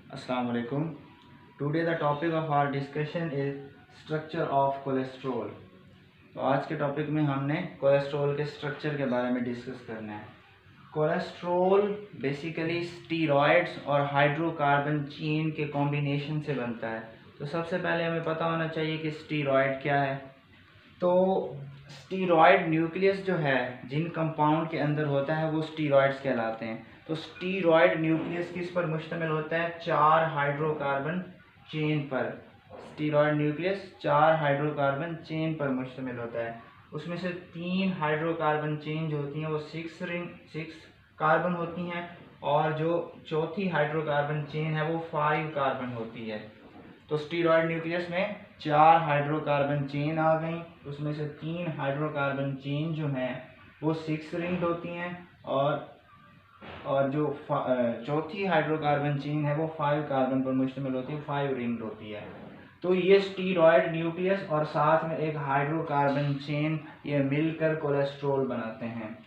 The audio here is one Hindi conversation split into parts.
Assalamu alaikum. Today the topic of our discussion is structure of cholesterol. तो आज के टॉपिक में हमने कोलेस्ट्रॉल के स्ट्रक्चर के बारे में डिस्कस करना है। कोलेस्ट्रॉल बेसिकली स्टीरॉयड्स और हाइड्रोकार्बन चेन के कॉम्बिनेशन से बनता है। तो सबसे पहले हमें पता होना चाहिए कि स्टीरॉयड क्या है। तो स्टीरॉयड न्यूक्लियस जो है जिन कंपाउंड के अंदर होता है वो स्टीरॉयड्स कहलाते हैं। तो स्टीरॉयड न्यूक्लियस किस पर मुश्तमिल होता है? 4 हाइड्रोकार्बन चेन पर। स्टीरॉयड न्यूक्लियस 4 हाइड्रोकार्बन चेन पर मुश्तमिल होता है। उसमें से 3 हाइड्रोकार्बन चेन जो होती हैं वो 6 कार्बन होती हैं और जो चौथी हाइड्रोकार्बन चेन है वो 5 कार्बन होती है। तो स्टीरॉयड न्यूक्लियस में 4 हाइड्रोकार्बन चेन आ गई, उसमें से 3 हाइड्रोकार्बन चेन जो हैं वो 6 रिंग्ड होती हैं और जो चौथी हाइड्रोकार्बन चेन है वो 5 कार्बन पर मुश्तमिल होती है, 5 रिंग्ड होती है। तो ये स्टीरॉयड न्यूक्लियस और साथ में एक हाइड्रोकार्बन चेन ये मिलकर कोलेस्ट्रॉल बनाते हैं।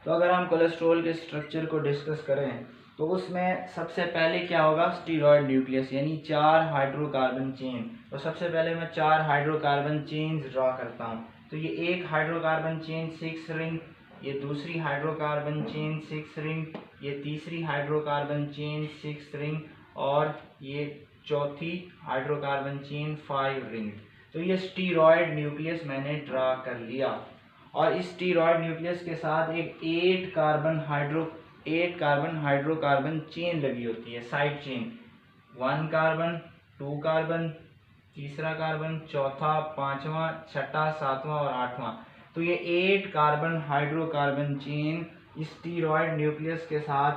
तो अगर हम कोलेस्ट्रॉल के स्ट्रक्चर को डिस्कस करें तो उसमें सबसे पहले क्या होगा? स्टीरॉयड न्यूक्लियस यानी 4 हाइड्रोकार्बन चेन। तो सबसे पहले मैं 4 हाइड्रोकार्बन चेन ड्रा करता हूँ। तो ये एक हाइड्रोकार्बन चेन 6 रिंग, ये दूसरी हाइड्रोकार्बन चेन 6 रिंग, ये तीसरी हाइड्रोकार्बन चेन 6 रिंग और ये चौथी हाइड्रोकार्बन चेन 5 रिंग। तो ये स्टीरॉयड न्यूक्लियस मैंने ड्रा कर लिया और इस स्टीरॉयड न्यूक्लियस के साथ एक 8 कार्बन हाइड्रोकार्बन चेन लगी होती है, साइड चेन। 1 कार्बन, 2 कार्बन, तीसरा कार्बन, चौथा, पांचवा, छठा, सातवां और आठवां। तो ये 8 carbon hydrocarbon chain steroid nucleus के साथ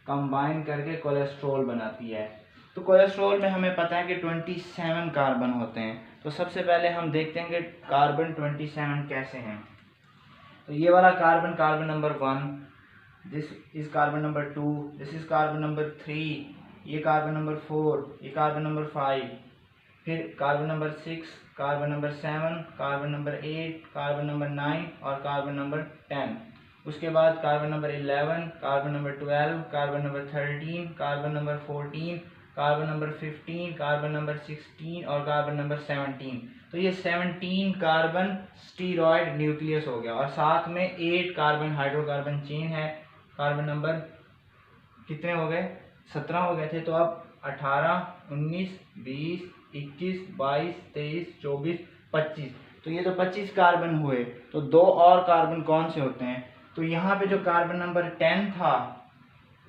कंबाइन करके कोलेस्ट्रॉल बनाती है। तो कोलेस्ट्रॉल में हमें पता है कि 27 कार्बन होते हैं। तो सबसे पहले हम देखते हैं कि कार्बन 27 कैसे हैं। तो ये वाला carbon number 1, this is carbon number 2, this is carbon number 3, ये कार्बन नंबर 4, ये कार्बन नंबर 5, फिर carbon number 6, carbon number 7, carbon number 8, carbon number 9 और कार्बन नंबर 10। उसके बाद carbon number 11, carbon number 12, carbon number 13, carbon number 14, carbon number 15, carbon number 16 और कार्बन नंबर 17। तो ये 17 कार्बन स्टीरॉयड न्यूक्लियस हो गया और साथ में 8 कार्बन हाइड्रोकार्बन चेन है। कार्बन नंबर कितने हो गए? 17 हो गए थे। तो अब 18, 19, 20, 21, 22, 23, 24, 25। तो ये तो 25 कार्बन हुए। तो 2 और कार्बन कौन से होते हैं? तो यहाँ पे जो कार्बन नंबर 10 था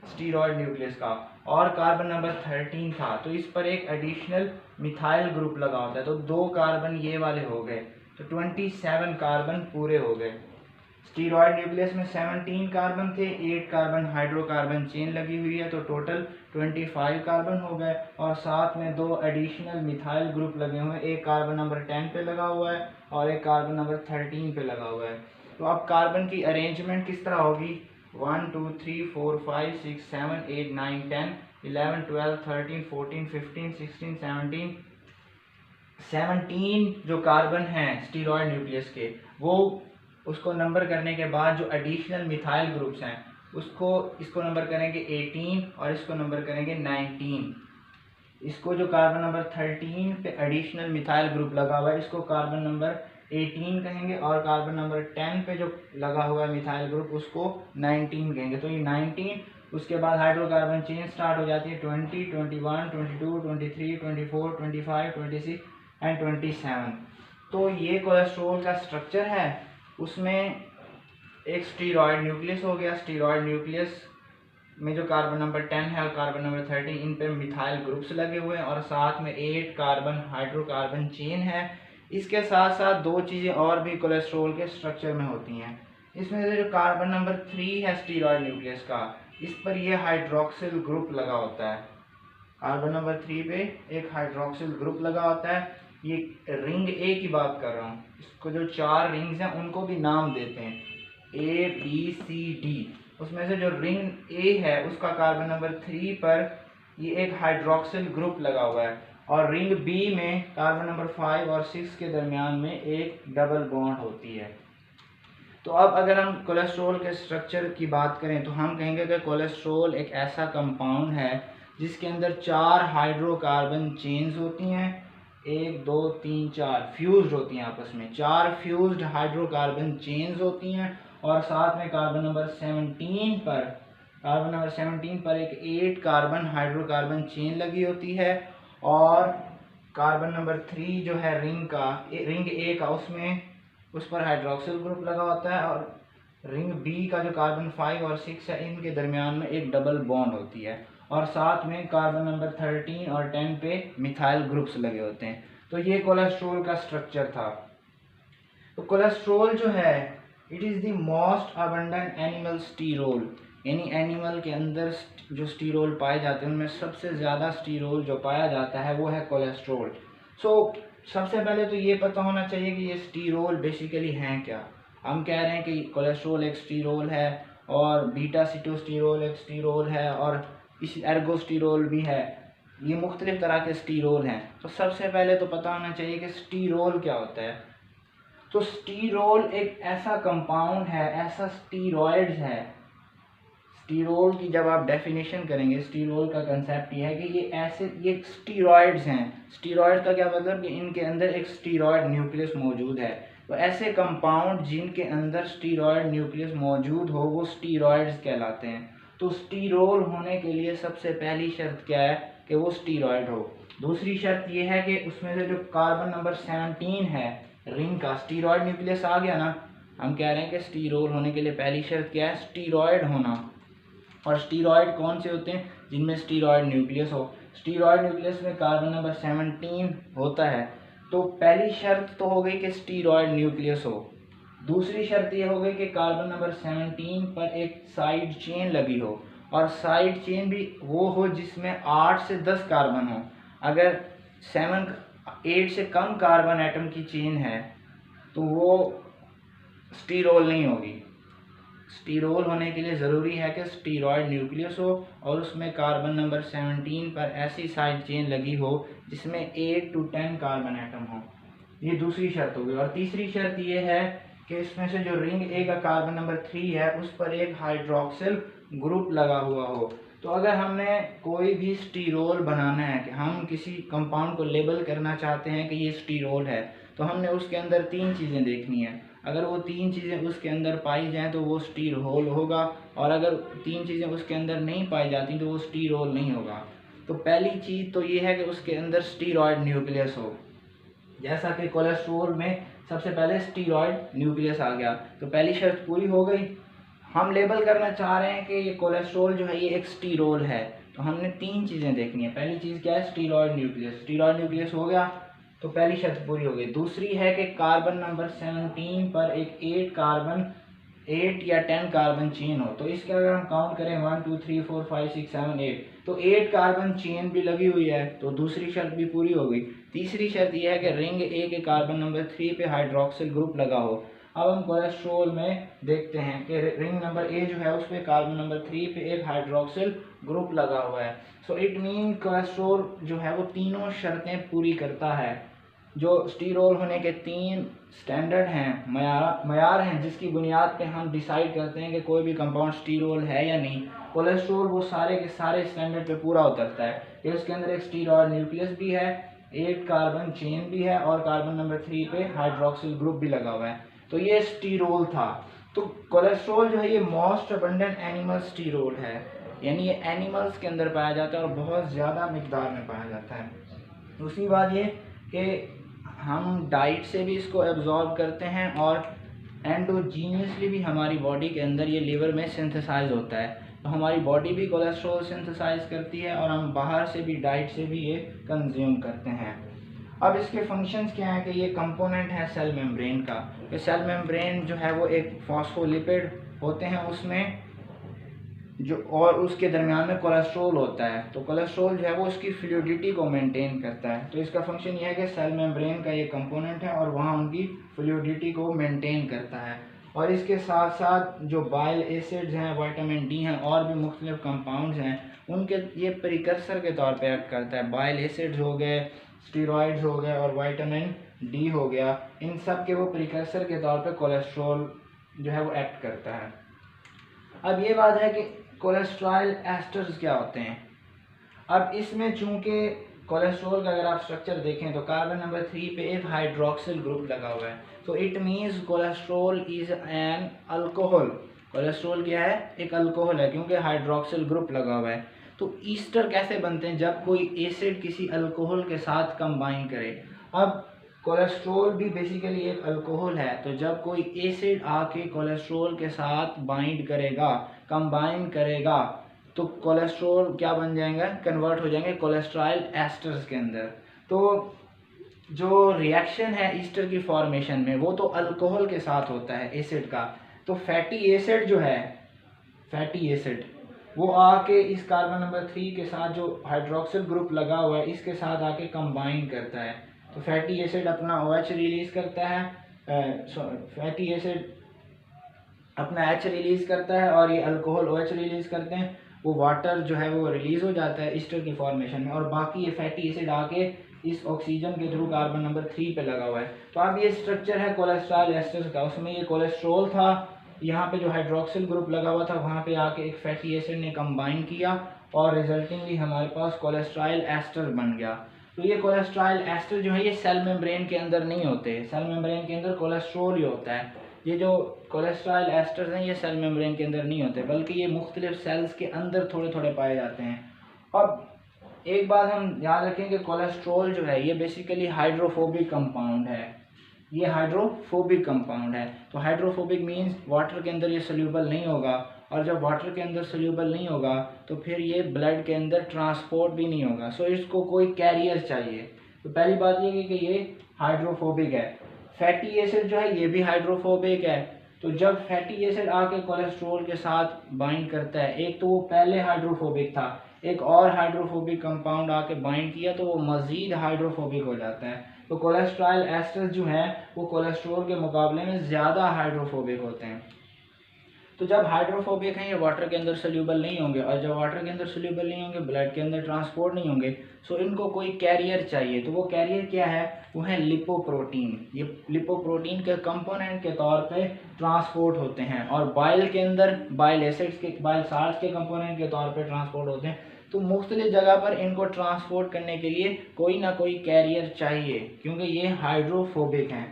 स्टीरॉयड न्यूक्लियस का और कार्बन नंबर 13 था, तो इस पर एक एडिशनल मिथाइल ग्रुप लगा होता है। तो 2 कार्बन ये वाले हो गए। तो 27 कार्बन पूरे हो गए। स्टीरॉयड न्यूक्लियस में 17 कार्बन थे, 8 कार्बन हाइड्रोकार्बन चेन लगी हुई है, तो टोटल 25 कार्बन हो गए और साथ में 2 एडिशनल मिथाइल ग्रुप लगे हुए हैं। एक कार्बन नंबर 10 पे लगा हुआ है और एक कार्बन नंबर 13 पे लगा हुआ है। तो अब कार्बन की अरेंजमेंट किस तरह होगी? 1 2 3 4 5 6 7 8 9 10 11 12 13 14 15 16 17 जो कार्बन हैं स्टीरॉयड न्यूक्लियस के, वो उसको नंबर करने के बाद जो एडिशनल मिथाइल ग्रुप्स हैं इसको नंबर करेंगे 18 और इसको नंबर करेंगे 19। इसको जो कार्बन नंबर 13 पे एडिशनल मिथाइल ग्रुप लगा हुआ है इसको कार्बन नंबर 18 कहेंगे और कार्बन नंबर 10 पे जो लगा हुआ है मिथाइल ग्रुप उसको 19 कहेंगे। तो ये 19, उसके बाद हाइड्रोकार्बन चेन स्टार्ट हो जाती है 20, 21, 22, 23, 24, 25, 26 एंड 27। तो ये कोलेस्ट्रॉल का स्ट्रक्चर है। उसमें एक स्टीरॉयड न्यूक्लियस हो गया। स्टीरॉयड न्यूक्लियस में जो कार्बन नंबर 10 है और कार्बन नंबर 13 इन पे मिथाइल ग्रुप्स लगे हुए हैं और साथ में 8 कार्बन हाइड्रोकार्बन चेन है। इसके साथ साथ 2 चीज़ें और भी कोलेस्ट्रॉल के स्ट्रक्चर में होती हैं। इसमें से जो कार्बन नंबर 3 है स्टीरॉयड न्यूक्लियस का, इस पर ये हाइड्रोक्सिल ग्रुप लगा होता है। कार्बन नंबर 3 पे एक हाइड्रोक्सिल ग्रुप लगा होता है। ये रिंग ए की बात कर रहा हूँ। इसको जो 4 रिंग्स हैं उनको भी नाम देते हैं ABCD। उसमें से जो रिंग ए है उसका कार्बन नंबर 3 पर ये एक हाइड्रोक्सिल ग्रुप लगा हुआ है और रिंग बी में कार्बन नंबर 5 और 6 के दरमियान में एक डबल बॉन्ड होती है। तो अब अगर हम कोलेस्ट्रॉल के स्ट्रक्चर की बात करें तो हम कहेंगे कि कोलेस्ट्रॉल एक ऐसा कंपाउंड है जिसके अंदर 4 हाइड्रोकार्बन चेन्स होती हैं, 1 2 3 4 फ्यूज्ड होती हैं आपस में, 4 फ्यूज्ड हाइड्रोकार्बन चेन्स होती हैं। और साथ में कार्बन नंबर 17 पर एक 8 कार्बन हाइड्रोकार्बन चेन लगी होती है। और कार्बन नंबर 3 जो है रिंग ए का, उस पर हाइड्रोक्सिल ग्रुप लगा होता है। और रिंग बी का जो कार्बन 5 और 6 है, इनके दरमियान में एक डबल बॉन्ड होती है। और साथ में कार्बन नंबर 13 और 10 पे मिथाइल ग्रुप्स लगे होते हैं। तो ये कोलेस्ट्रॉल का स्ट्रक्चर था। तो कोलेस्ट्रॉल जो है, it is the most abundant animal sterol, यानी एनिमल के अंदर जो स्टीरोल पाए जाते हैं उनमें सबसे ज़्यादा स्टीरोल जो पाया जाता है वो है कोलेस्ट्रॉल। सबसे पहले तो ये पता होना चाहिए कि ये स्टीरोल बेसिकली हैं क्या। हम कह रहे हैं कि कोलेस्ट्रॉल एक स्टीरोल है और बीटा सिटोस्टीरोल एक स्टीरोल है और इस एर्गोस्टीरोल भी है, ये मुख्तलिफ तरह के स्टीरोल हैं। तो सबसे पहले तो पता होना चाहिए कि स्टीरोल क्या होता है। तो स्टीरोल एक ऐसा कंपाउंड है, ऐसा स्टीरॉयड्स है। स्टीरोल की जब आप डेफिनेशन करेंगे, स्टीरोल का कंसेप्ट ये है कि ये स्टीरॉयड्स हैं। स्टीरॉयड का क्या मतलब कि इनके अंदर एक स्टीरॉयड न्यूक्लियस मौजूद है। तो ऐसे कंपाउंड जिनके अंदर स्टीरॉयड न्यूक्लियस मौजूद हो वो स्टीरॉयड्स कहलाते हैं। तो स्टीरोल होने के लिए सबसे पहली शर्त क्या है कि वो स्टीरॉयड हो। दूसरी शर्त ये है कि उसमें से जो कार्बन नंबर 17 है रिंग का, स्टीरॉयड न्यूक्लियस आ गया ना। हम कह रहे हैं कि स्टीरोल होने के लिए पहली शर्त क्या है, स्टीरॉयड होना। और स्टीरॉयड कौन से होते हैं, जिनमें स्टीरॉयड न्यूक्लियस हो। स्टीरॉयड न्यूक्लियस में कार्बन नंबर 17 होता है। तो पहली शर्त तो हो गई कि स्टीरॉयड न्यूक्लियस हो। दूसरी शर्त ये हो गई कि कार्बन नंबर 17 पर एक साइड चेन लगी हो, और साइड चेन भी वो हो जिसमें 8 से 10 कार्बन हो। अगर 8 से कम कार्बन एटम की चेन है तो वो स्टीरोल नहीं होगी। स्टीरोल होने के लिए ज़रूरी है कि स्टीरॉयड न्यूक्लियस हो और उसमें कार्बन नंबर 17 पर ऐसी साइड चेन लगी हो जिसमें 8 to 10 कार्बन एटम हो। ये दूसरी शर्त होगी। और तीसरी शर्त ये है कि इसमें से जो रिंग ए का कार्बन नंबर 3 है उस पर एक हाइड्रोक्सिल ग्रुप लगा हुआ हो। तो अगर हमने कोई भी स्टीरोल बनाना है, कि हम किसी कंपाउंड को लेबल करना चाहते हैं कि ये स्टीरोल है, तो हमने उसके अंदर 3 चीज़ें देखनी है। अगर वो 3 चीज़ें उसके अंदर पाई जाएँ तो वो स्टीरोल होगा, और अगर 3 चीज़ें उसके अंदर नहीं पाई जाती तो वो स्टीरोल नहीं होगा। तो पहली चीज़ तो ये है कि उसके अंदर स्टीरॉयड न्यूक्लियस हो। जैसा कि कोलेस्ट्रॉल में सबसे पहले स्टीरॉयड न्यूक्लियस आ गया, तो पहली शर्त पूरी हो गई। हम लेबल करना चाह रहे हैं कि ये कोलेस्ट्रॉल जो है ये एक स्टीरोल है, तो हमने 3 चीज़ें देखनी है। पहली चीज़ क्या है, स्टीरॉयड न्यूक्लियस। स्टीरॉयड न्यूक्लियस हो गया तो पहली शर्त पूरी हो गई। दूसरी है कि कार्बन नंबर 17 पर एक 8 या 10 कार्बन चेन हो। तो इसके अगर हम काउंट करें 1 2 3 4 5 6 7 8, तो 8 कार्बन चेन भी लगी हुई है, तो दूसरी शर्त भी पूरी हो गई। तीसरी शर्त यह है कि रिंग ए के कार्बन नंबर 3 पे हाइड्रोक्सिल ग्रुप लगा हो। अब हम कोलेस्ट्रॉल में देखते हैं कि रिंग नंबर ए जो है उस पर कार्बन नंबर 3 पे एक हाइड्रोक्सिल ग्रुप लगा हुआ है। सो इट मीन कोलेस्ट्रॉल जो है वो तीनों शर्तें पूरी करता है। जो स्टीरोल होने के 3 स्टैंडर्ड हैं, मयार हैं, जिसकी बुनियाद पे हम डिसाइड करते हैं कि कोई भी कंपाउंड स्टीरोल है या नहीं। कोलेस्ट्रॉल वो सारे के सारे स्टैंडर्ड पे पूरा उतरता है कि उसके अंदर एक स्टीरॉयड न्यूक्लियस भी है, 8 कार्बन चेन भी है और कार्बन नंबर 3 पे हाइड्रोक्सिल ग्रुप भी लगा हुआ है। तो ये स्टीरोल था। तो कोलेस्ट्रॉल जो है ये मोस्ट अबंडेंट एनिमल स्टीरोल है, यानी ये एनिमल्स के अंदर पाया जाता है और बहुत ज़्यादा मिकदार में पाया जाता है। दूसरी बात ये कि हम डाइट से भी इसको एब्जॉर्ब करते हैं और एंडोजीनियसली भी हमारी बॉडी के अंदर ये लीवर में सिंथेसाइज होता है। तो हमारी बॉडी भी कोलेस्ट्रॉल सिंथेसाइज करती है और हम बाहर से भी, डाइट से भी ये कंज्यूम करते हैं। अब इसके फंक्शंस क्या हैं कि ये कंपोनेंट है सेल मेम्ब्रेन का। कि सेल मेम्ब्रेन जो है वो एक फॉस्फोलिपिड होते हैं उसमें जो, और उसके दरमियान में कोलेस्ट्रॉल होता है। तो कोलेस्ट्रॉल जो है वो उसकी फ्लूइडिटी को मेंटेन करता है। तो इसका फंक्शन ये है कि सेल मेम्ब्रेन का ये कंपोनेंट है और वहाँ उनकी फ्लूइडिटी को मेंटेन करता है। और इसके साथ साथ जो बाइल एसिड्स हैं, विटामिन डी हैं और भी मुख्तलिफ कंपाउंड्स हैं, उनके ये प्रिकर्सर के तौर पे एक्ट करता है। बाइल एसिड्स हो गए, स्टीरॉयड्स हो गए और विटामिन डी हो गया, इन सब के वो प्रिकर्सर के तौर पे कोलेस्ट्रॉल जो है वो एक्ट करता है। अब ये बात है कि कोलेस्ट्रॉल एस्टर्स क्या होते हैं। अब इसमें चूंकि कोलेस्ट्रॉल का अगर आप स्ट्रक्चर देखें तो कार्बन नंबर 3 पे एक हाइड्रोक्सिल ग्रुप लगा हुआ है, तो it means cholesterol is an alcohol. Cholesterol क्या है? एक अल्कोहल है, क्योंकि हाइड्रोक्सिल ग्रुप लगा हुआ है। तो ईस्टर कैसे बनते हैं? जब कोई एसिड किसी अल्कोहल के साथ कंबाइन करे। अब कोलेस्ट्रॉल भी बेसिकली एक अल्कोहल है, तो जब कोई एसिड आके कोलेस्ट्रॉल के साथ बाइंड करेगा, कंबाइन करेगा, तो कोलेस्ट्रॉल क्या बन जाएगा? कन्वर्ट हो जाएंगे कोलेस्ट्रॉल एस्टर्स के अंदर। तो जो रिएक्शन है ईस्टर की फॉर्मेशन में वो तो अल्कोहल के साथ होता है, एसिड का। तो फैटी एसिड जो है, फैटी एसिड वो आके इस कार्बन नंबर 3 के साथ जो हाइड्रोक्सिल ग्रुप लगा हुआ है इसके साथ आके कंबाइन करता है। तो फैटी एसिड अपना OH रिलीज करता है, फैटी एसिड अपना H रिलीज करता है और ये अल्कोहल OH रिलीज करते हैं। वो वाटर जो है वो रिलीज हो जाता है ईस्टर की फॉर्मेशन में, और बाकी ये फैटी एसिड आके इस ऑक्सीजन के थ्रू कार्बन नंबर 3 पे लगा हुआ है। तो अब ये स्ट्रक्चर है कोलेस्ट्रॉल एस्टर्स का। उसमें ये कोलेस्ट्रॉल था, यहाँ पे जो हाइड्रोक्सिल ग्रुप लगा हुआ था वहाँ पे आके एक फैटी एसिड ने कंबाइन किया और रिजल्टिंगली हमारे पास कोलेस्ट्रॉल एस्टर बन गया। तो ये कोलेस्ट्रॉल एस्टर जो है ये सेल मेम्ब्रेन के अंदर नहीं होते, सेल मेम्ब्रेन के अंदर कोलेस्ट्रॉल ही होता है। ये जो कोलेस्ट्रॉल एस्टर्स हैं ये सेल मेम्ब्रेन के अंदर नहीं होते, बल्कि ये मुख्तलिफ सेल्स के अंदर थोड़े थोड़े पाए जाते हैं। अब एक बात हम याद रखें कि कोलेस्ट्रॉल जो है ये बेसिकली हाइड्रोफोबिक कंपाउंड है, ये हाइड्रोफोबिक कंपाउंड है। तो हाइड्रोफोबिक मीन्स वाटर के अंदर ये सोल्यूबल नहीं होगा, और जब वाटर के अंदर सोल्यूबल नहीं होगा तो फिर ये ब्लड के अंदर ट्रांसपोर्ट भी नहीं होगा। सो इसको कोई कैरियर चाहिए। तो पहली बात ये कि ये हाइड्रोफोबिक है। फैटी एसिड जो है ये भी हाइड्रोफोबिक है। तो जब फैटी एसिड आके कोलेस्ट्रॉल के साथ बाइंड करता है, एक तो वो पहले हाइड्रोफोबिक था, एक और हाइड्रोफोबिक कंपाउंड आके बाइंड किया तो वो मज़ीद हाइड्रोफोबिक हो जाता है। तो कोलेस्ट्रॉल एस्टर्स जो हैं वो कोलेस्ट्रॉल के मुकाबले में ज़्यादा हाइड्रोफोबिक होते हैं। तो जब हाइड्रोफोबिक हैं ये वाटर के अंदर सोल्यूबल नहीं होंगे, और जब वाटर के अंदर सोल्यूबल नहीं होंगे ब्लड के अंदर ट्रांसपोर्ट नहीं होंगे, सो इनको कोई कैरियर चाहिए। तो वो कैरियर क्या है? वो है लिपोप्रोटीन। ये लिपोप्रोटीन के कंपोनेंट के तौर पे ट्रांसपोर्ट होते हैं, और बाइल के अंदर बाइल एसिड्स के, बाइल साल्ट्स के कंपोनेंट के तौर पे ट्रांसपोर्ट होते हैं। तो मुख्तलिफ जगह पर इनको ट्रांसपोर्ट करने के लिए कोई ना कोई कैरियर चाहिए, क्योंकि ये हाइड्रोफोबिक हैं।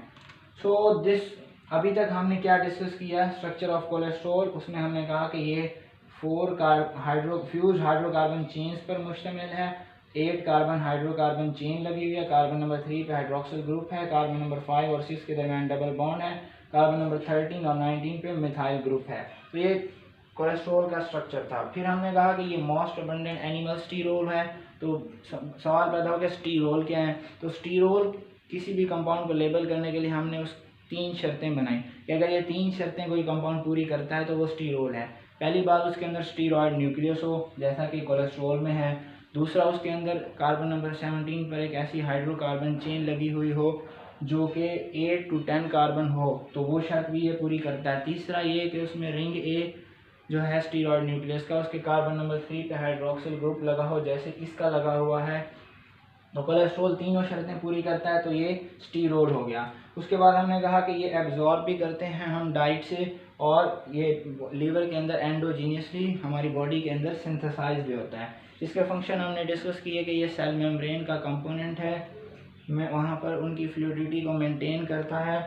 सो दिस अभी तक हमने क्या डिस्कस किया? Structure of cholesterol. उसमें हमने कहा कि ये 4 फ्यूज हाइड्रोकार्बन चेन्स पर मुश्तमिल है। 8 कार्बन हाइड्रोकार्बन चेन लगी हुई है। कार्बन नंबर 3 पे हाइड्रोक्सिल ग्रुप है। कार्बन नंबर 5 और 6 के दरमियान डबल बॉन्ड है। कार्बन नंबर 13 और 19 पे मिथाइल ग्रुप है। तो ये कोलेस्ट्रॉल का स्ट्रक्चर था। फिर हमने कहा कि ये मोस्ट अबंडेंट एनिमल स्टीरोल है। तो सवाल पैदा हो गया स्टीरोल क्या है? तो स्टीरोल किसी भी कंपाउंड को लेबल करने के लिए हमने उस 3 शर्तें बनाई कि अगर ये 3 शर्तें कोई कंपाउंड पूरी करता है तो वो स्टीरोल है। पहली बात, उसके अंदर स्टीरॉयड न्यूक्लियस हो, जैसा कि कोलेस्ट्रॉल में है। दूसरा, उसके अंदर कार्बन नंबर 17 पर एक ऐसी हाइड्रोकार्बन चेन लगी हुई हो जो कि 8 to 10 कार्बन हो, तो वो शर्त भी ये पूरी करता है। तीसरा ये कि उसमें रिंग ए जो है स्टीरॉयड न्यूक्लियस का, उसके कार्बन नंबर 3 पे हाइड्रोक्सिल ग्रुप लगा हो, जैसे इसका लगा हुआ है। तो कोलेस्ट्रॉल तीनों शर्तें पूरी करता है, तो ये स्टीरोल हो गया। उसके बाद हमने कहा कि ये एब्जॉर्ब भी करते हैं हम डाइट से, और ये लीवर के अंदर एंडोजीनियसली हमारी बॉडी के अंदर सिंथेसाइज भी होता है। इसके फंक्शन हमने डिस्कस किए कि ये सेल मेम्ब्रेन का कंपोनेंट है, मैं वहाँ पर उनकी फ्लूइडिटी को मेंटेन करता है।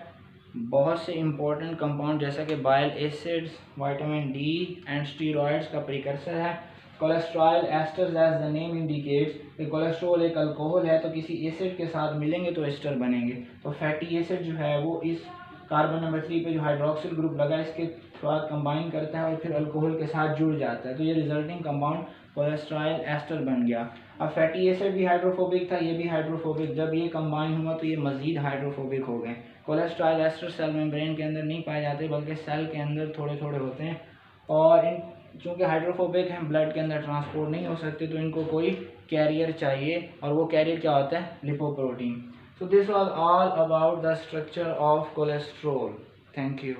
बहुत से इंपॉर्टेंट कंपाउंड जैसा कि bile acids, vitamin D and steroids का प्रिकर्सर है। Cholesterol esters as the name indicates, cholesterol एक अल्कोहल है, तो किसी एसिड के साथ मिलेंगे तो एस्टर बनेंगे। तो फैटी एसिड जो है वो इस कार्बन नंबर 3 पे जो हाइड्रोक्सिल ग्रुप लगा इसके साथ कंबाइन करता है और फिर अल्कोहल के साथ जुड़ जाता है, तो ये रिजल्टिंग कंपाउंड कोलेस्ट्रॉल एस्टर बन गया। अब फैटी एसिड भी हाइड्रोफोबिक था, ये भी हाइड्रोफोबिक, जब ये कंबाइन हुआ तो ये मज़ीद हाइड्रोफोबिक हो गए। कोलेस्ट्रॉल एस्टर सेल मेम्ब्रेन के अंदर नहीं पाए जाते, बल्कि सेल के अंदर थोड़े थोड़े होते हैं, और इन चूँकि हाइड्रोफोबिक हैं ब्लड के अंदर ट्रांसपोर्ट नहीं हो सकते, तो इनको कोई कैरियर चाहिए, और वो कैरियर क्या होता है? Lipoprotein. So this was all about the structure of cholesterol. Thank you.